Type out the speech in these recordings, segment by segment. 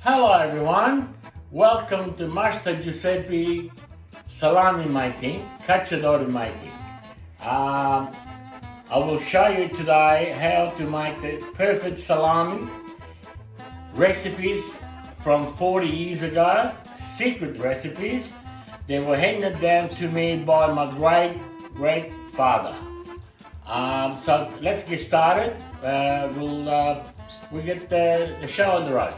Hello everyone, welcome to Master Giuseppe salami making, cacciatore making. I will show you today how to make the perfect salami recipes from 40 years ago, secret recipes. They were handed down to me by my great father. So let's get started. We'll get the show on the road.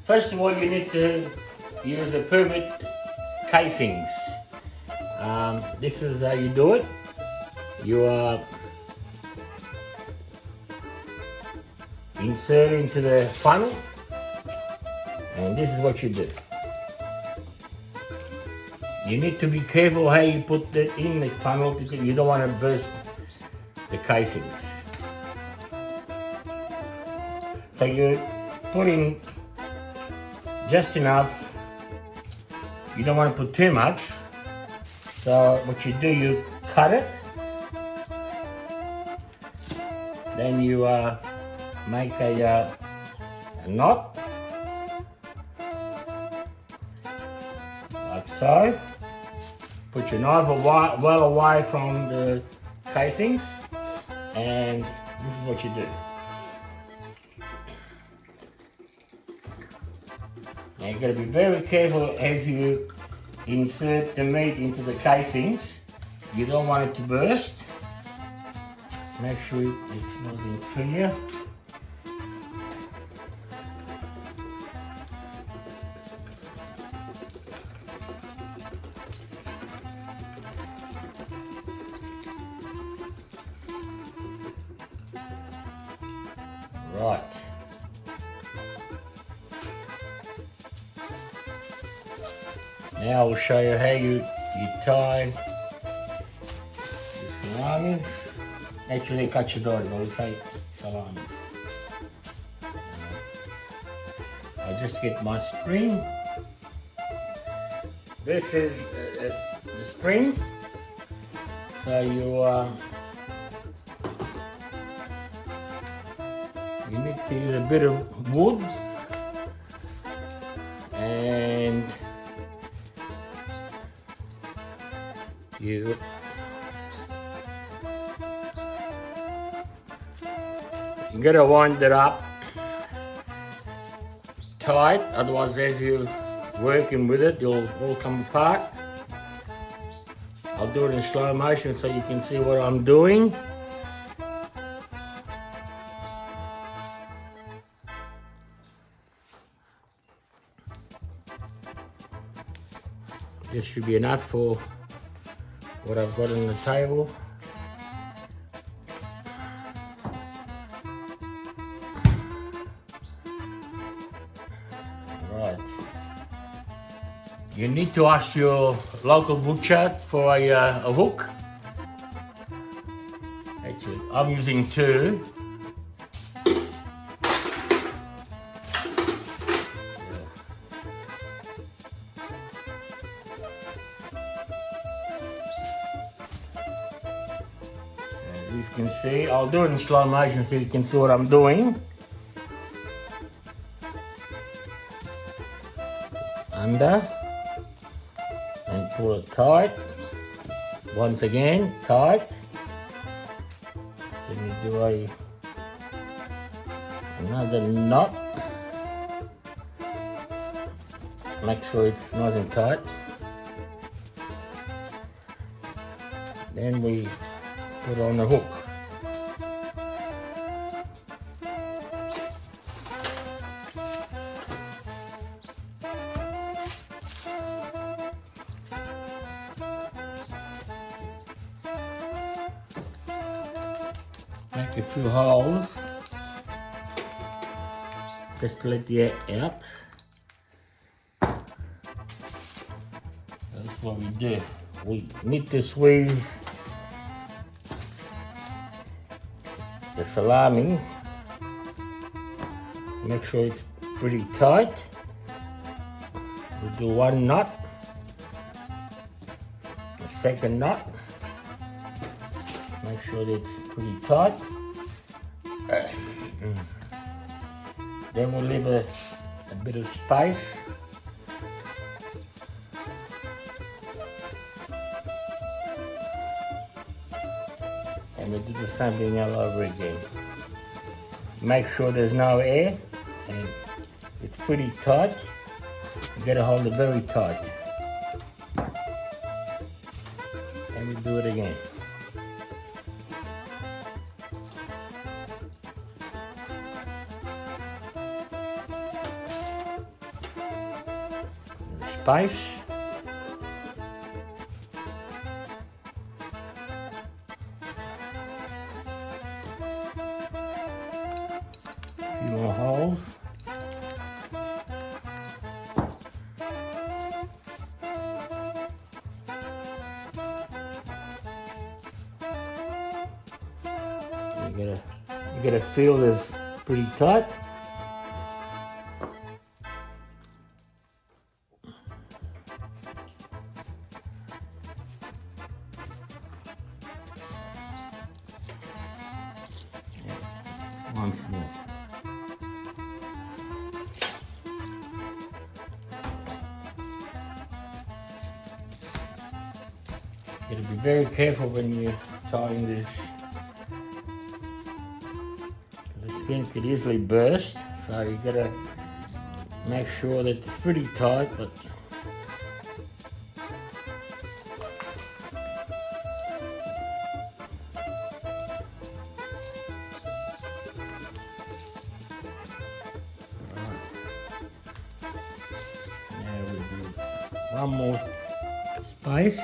First of all, you need to use the perfect casings. This is how you do it. You insert into the funnel, and this is what you do. You need to be careful how you put it in the funnel because you don't want to burst the casings. So you put in just enough. You don't want to put too much. So what you do, you cut it. Then you make a knot, like so. Put your knife well away from the casings, and this is what you do. Now you've got to be very careful as you insert the meat into the casings. You don't want it to burst. Make sure it's nice and clear. Right. Now I'll show you how you tie the salami. Actually, cacciatore, but we say salami. I just get my string. This is the string. So you need to use a bit of wood and you gotta wind it up tight, otherwise as you're working with it, you'll all come apart. I'll do it in slow motion so you can see what I'm doing. This should be enough for what I've got on the table. Right. You need to ask your local butcher for a hook. Actually, I'm using two. As you can see, I'll do it in slow motion so you can see what I'm doing. Under and pull it tight. Once again, tight. Then you do another knot. Make sure it's nice and tight. Then we put on the hook. Make a few holes just to let the air out. That's what we do. We need to squeeze the salami. Make sure it's pretty tight. We do one knot, a second knot. Make sure that it's pretty tight. Then we'll leave a a bit of spice. And we do the same thing all over again. Make sure there's no air and it's pretty tight. You gotta hold it very tight. And we do it again. Spice. Few more holes. You gotta feel this pretty tight. Once more. You gotta be very careful when you're tying this. The skin could easily burst, so you gotta make sure that it's pretty tight, but now we do one more spice.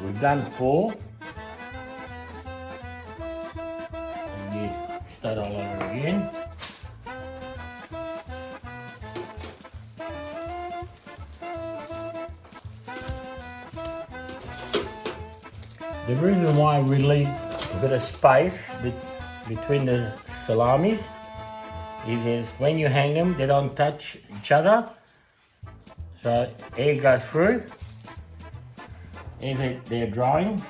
We've done 4. And we start all over again. The reason why we leave a bit of space between the salamis is when you hang them, they don't touch each other. So air goes through. As they're drying.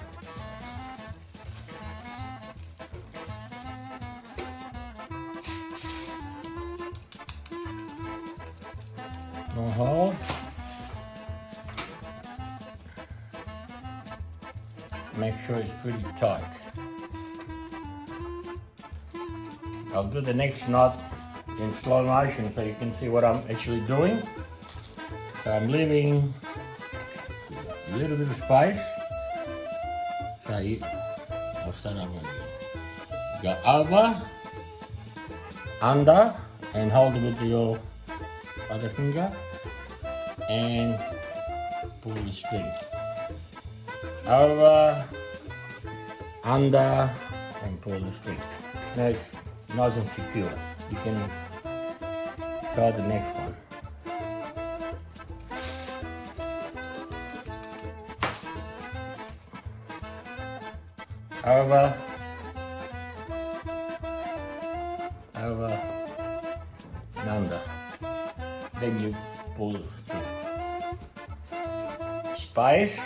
More holes. Make sure it's pretty tight. I'll do the next knot in slow motion so you can see what I'm actually doing. So I'm leaving a little bit of space. So I'll start over again. Go over, under, and hold it with your other finger, and pull the string. Over, under, and pull the string. Now it's nice and secure. You can try the next one. Over, over, and under. Then you pull through. Spice,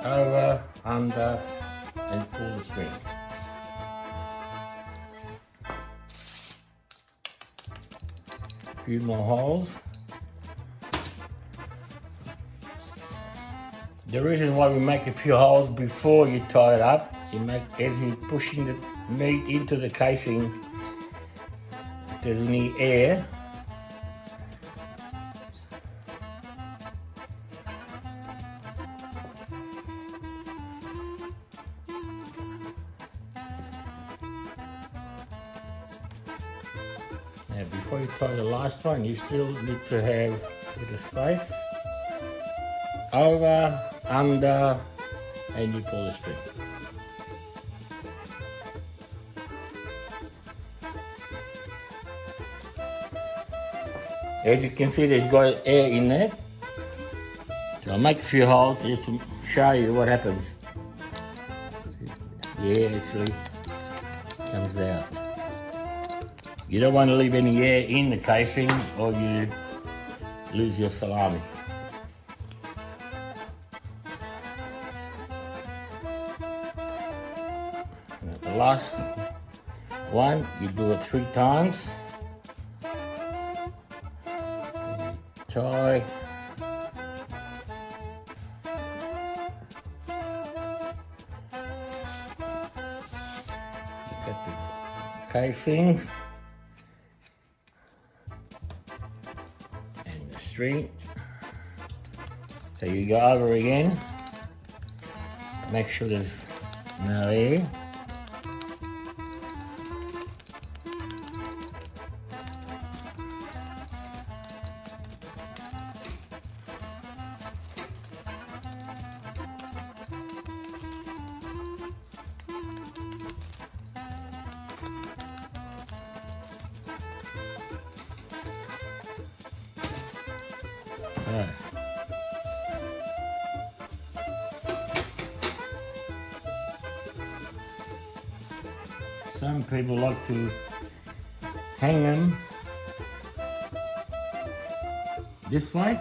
over, under, and pull the string. Few more holes. The reason why we make a few holes before you tie it up, as you're pushing the meat into the casing, if there's any air, now before you tie the last one, you still need to have a bit of space. Over, under, and you pull the string. As you can see, there's got air in there. So I'll make a few holes just to show you what happens. Yeah, actually comes out. You don't want to leave any air in the casing or you lose your salami. And the last one, you do it 3 times. Tie. Got the casings and the string. So you go over again. Make sure there's no air. Right. Some people like to hang them this way.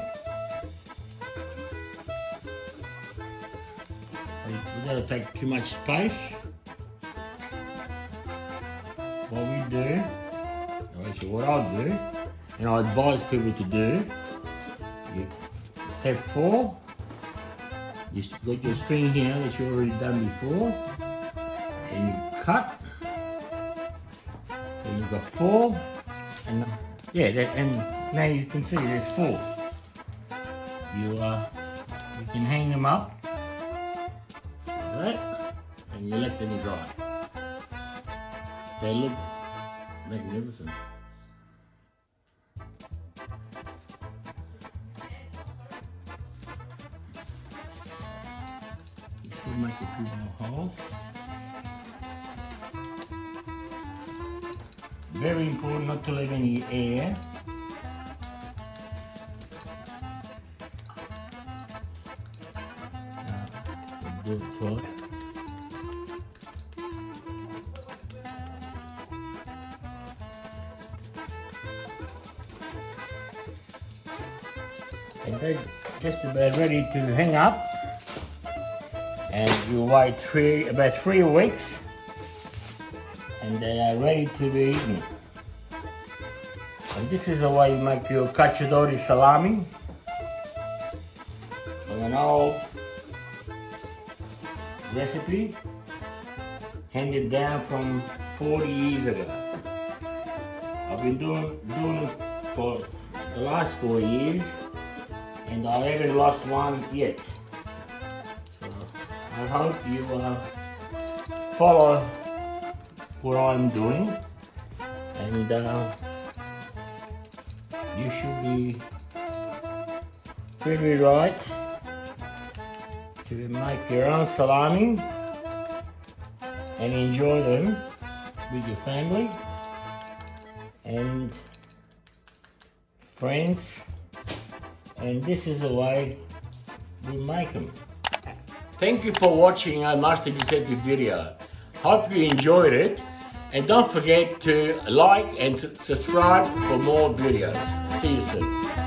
We don't take too much space. What we do, or actually what I do, and I advise people to do, you have 4. You've got your string here that you've already done before, and you cut. And you've got 4, and yeah, and now you can see there's 4. You can hang them up like that, and you let them dry. They look magnificent. You still make a few more holes. Very important not to leave any air. Do it twice. And they're just about ready to hang up, and you wait about 3 weeks, and they are ready to be eaten. And this is the way you make your cacciatore salami from an old recipe handed down from 40 years ago. I've been doing it for the last 4 years, and I haven't lost one yet. So I hope you follow what I'm doing, and you should be pretty right to make your own salami and enjoy them with your family and friends. And this is the way we make them. Thank you for watching our Master Giuseppe video. Hope you enjoyed it, and don't forget to like and subscribe for more videos. See you soon.